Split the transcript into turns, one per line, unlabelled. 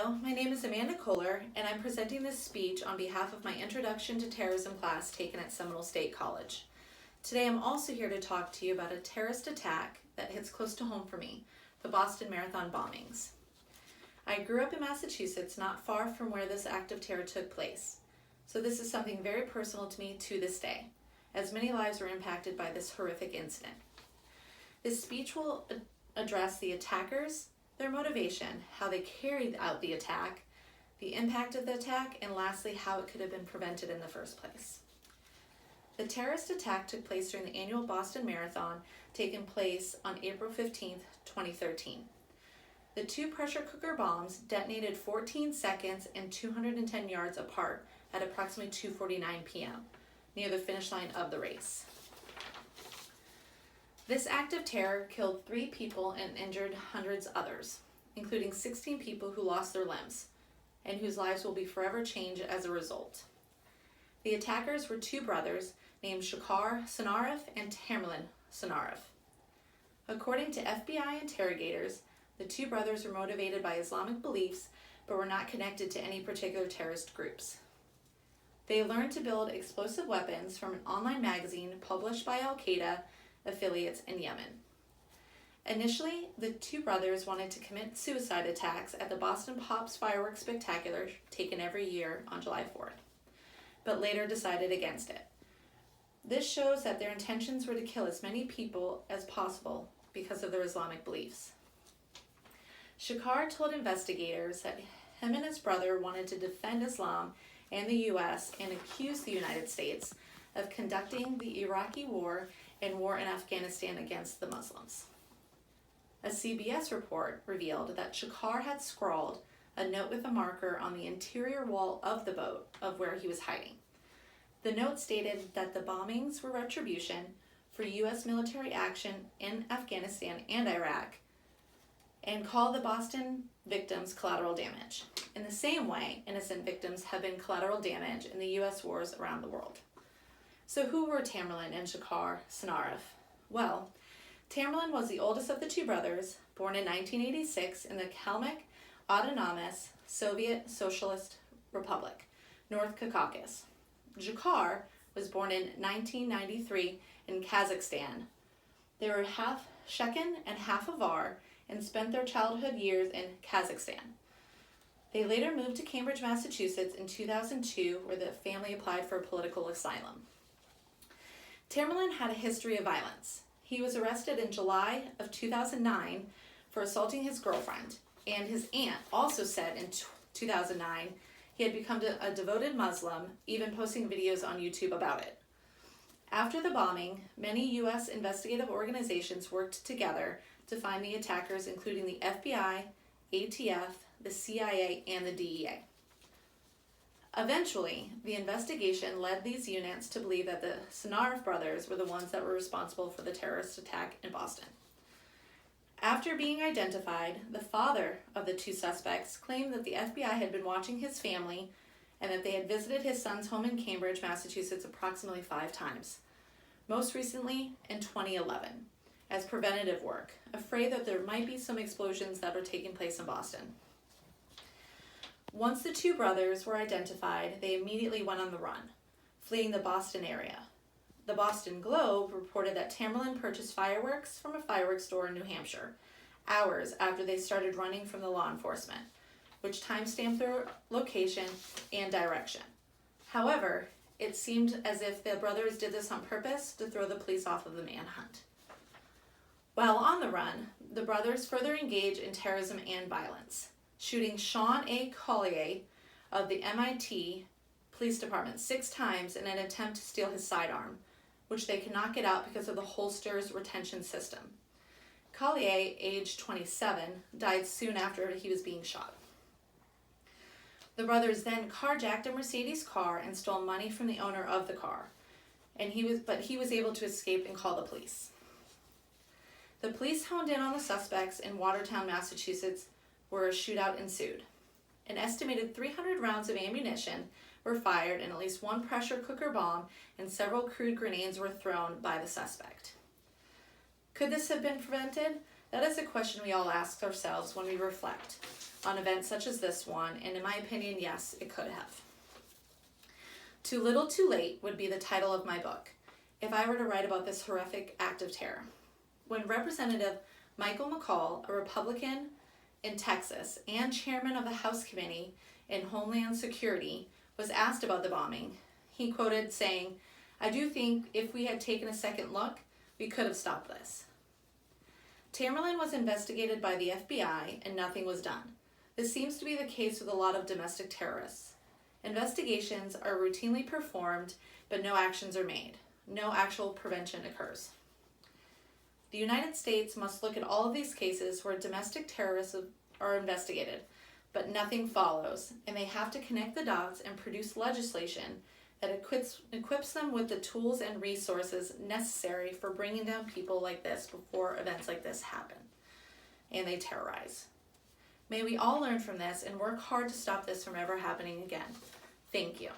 Hello, my name is Amanda Kohler, and I'm presenting this speech on behalf of my Introduction to Terrorism class taken at Seminole State College. Today I'm also here to talk to you about a terrorist attack that hits close to home for me, the Boston Marathon bombings. I grew up in Massachusetts, not far from where this act of terror took place, so this is something very personal to me to this day, as many lives were impacted by this horrific incident. This speech will address the attackers, their motivation, how they carried out the attack, the impact of the attack, and lastly, how it could have been prevented in the first place. The terrorist attack took place during the annual Boston Marathon, taking place on April 15, 2013. The two pressure cooker bombs detonated 14 seconds and 210 yards apart at approximately 2:49 p.m., near the finish line of the race. This act of terror killed 3 people and injured hundreds others, including 16 people who lost their limbs, and whose lives will be forever changed as a result. The attackers were 2 brothers named Shachar Sarnaouf and Tamerlan Sarnaouf. According to FBI interrogators, the 2 brothers were motivated by Islamic beliefs, but were not connected to any particular terrorist groups. They learned to build explosive weapons from an online magazine published by Al-Qaeda affiliates in Yemen. Initially, the 2 brothers wanted to commit suicide attacks at the Boston Pops fireworks spectacular taken every year on July 4th, but later decided against it. This shows that their intentions were to kill as many people as possible because of their Islamic beliefs. Shachar told investigators that him and his brother wanted to defend Islam and the U.S. and accused the United States of conducting the Iraqi war and war in Afghanistan against the Muslims. A CBS report revealed that Shachar had scrawled a note with a marker on the interior wall of the boat of where he was hiding. The note stated that the bombings were retribution for U.S. military action in Afghanistan and Iraq, and called the Boston victims collateral damage. In the same way, innocent victims have been collateral damage in the U.S. wars around the world. So who were Tamerlan and Shachar Sarnaouf? Well, Tamerlan was the oldest of the 2 brothers, born in 1986 in the Kalmyk Autonomous Soviet Socialist Republic, North Caucasus. Shachar was born in 1993 in Kazakhstan. They were half Chechen and half Avar and spent their childhood years in Kazakhstan. They later moved to Cambridge, Massachusetts in 2002, where the family applied for political asylum. Tamerlan had a history of violence. He was arrested in July of 2009 for assaulting his girlfriend, and his aunt also said in 2009 he had become a devoted Muslim, even posting videos on YouTube about it. After the bombing, many U.S. investigative organizations worked together to find the attackers, including the FBI, ATF, the CIA, and the DEA. Eventually, the investigation led these units to believe that the Sarnaouf brothers were the ones that were responsible for the terrorist attack in Boston. After being identified, the father of the 2 suspects claimed that the FBI had been watching his family and that they had visited his son's home in Cambridge, Massachusetts approximately 5 times, most recently in 2011, as preventative work, afraid that there might be some explosions that were taking place in Boston. Once the 2 brothers were identified, they immediately went on the run, fleeing the Boston area. The Boston Globe reported that Tamerlan purchased fireworks from a fireworks store in New Hampshire, hours after they started running from the law enforcement, which timestamped their location and direction. However, it seemed as if the brothers did this on purpose to throw the police off of the manhunt. While on the run, the brothers further engaged in terrorism and violence, shooting Sean A. Collier of the MIT Police Department 6 times in an attempt to steal his sidearm, which they could not get out because of the holster's retention system. Collier, aged 27, died soon after he was being shot. The brothers then carjacked a Mercedes car and stole money from the owner of the car, but he was able to escape and call the police. The police honed in on the suspects in Watertown, Massachusetts, where a shootout ensued. An estimated 300 rounds of ammunition were fired and at least 1 pressure cooker bomb and several crude grenades were thrown by the suspect. Could this have been prevented? That is a question we all ask ourselves when we reflect on events such as this one, and in my opinion, yes, it could have. Too Little Too Late would be the title of my book if I were to write about this horrific act of terror. When Representative Michael McCaul, a Republican in Texas and chairman of the House Committee in Homeland Security, was asked about the bombing, he quoted saying, "I do think if we had taken a second look, we could have stopped this." Tamerlan was investigated by the FBI and nothing was done. This seems to be the case with a lot of domestic terrorists. Investigations are routinely performed, but no actions are made. No actual prevention occurs. The United States must look at all of these cases where domestic terrorists are investigated, but nothing follows, and they have to connect the dots and produce legislation that equips them with the tools and resources necessary for bringing down people like this before events like this happen, and they terrorize. May we all learn from this and work hard to stop this from ever happening again. Thank you.